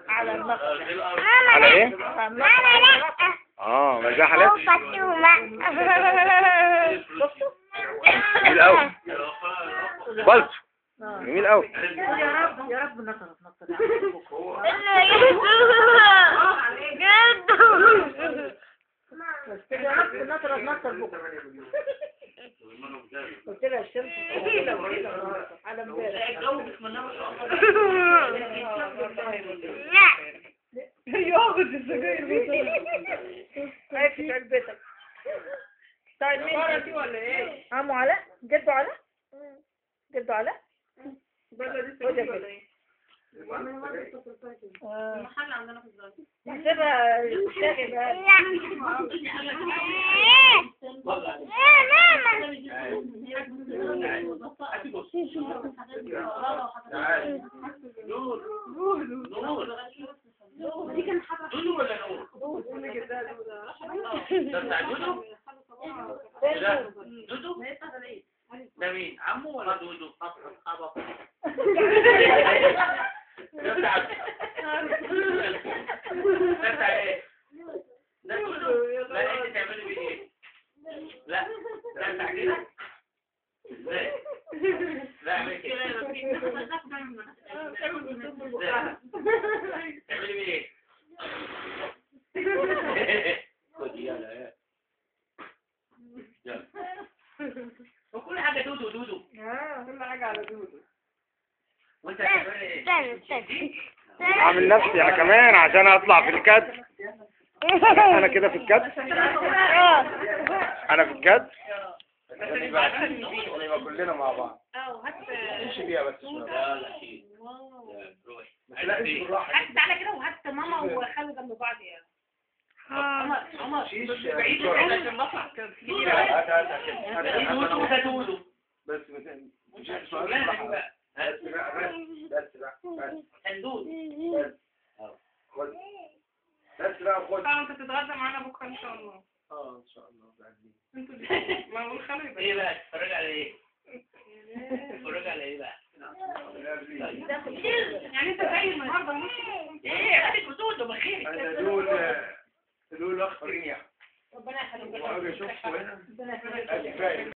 على النقر. على ايه؟ اه مزاح حالات. جميل قوي. بلط. جميل قوي. يا رب نقر يا رب نقر بكره. قلت لها الشمس على امبارح الجو بتمنى ما شاء الله. ياخد السجاير هاي في علبتك. طيب مين دي ولا ايه؟ عمو علاء؟ جدو علاء؟ جدو علاء؟ ولا ايه؟ المحل عندنا في الزاوية. نسيبها الشاغل بقى. دي كان حاجة دودو ولا نور؟ دودو ده بتاع دودو؟ دودو؟ ده مين؟ عمو ولا دودو؟ أصحابه ده بتاع ده بتاع ايه؟ ده دودو؟ لا انت تعملي بيه ايه؟ لا ده بتاع كده؟ ازاي؟ لا اعمل كده تعملي بيه ايه؟ خدي يلا يلا وكل حاجة دودو دودو. كل حاجة على دودو. وانت هتعملي ايه؟ اعمل نفسي انا كمان عشان اطلع في الكادر. انا كده في الكادر. انا في الكادر. يبقى كلنا مع بعض. امشي بيها بس شويه. لا شيء. هات تعالى كده وهات ماما وخالد جنب بعض يا عمر. بعيد عشان المطلع كده. هات دودو بس مش بقى. بس بقى هندود. خد بس بقى خد. انت تتغدى معانا بكره ان شاء الله. ان شاء الله بعدين. انتوا ما هو خالد ايه بقى تتفرج على ايه؟ تتفرج على ايه بقى؟ يعني انت جاي النهارده مش ايه خليك دودو بخير. دول اخ ريح. ربنا يخليك. ربنا يخليك.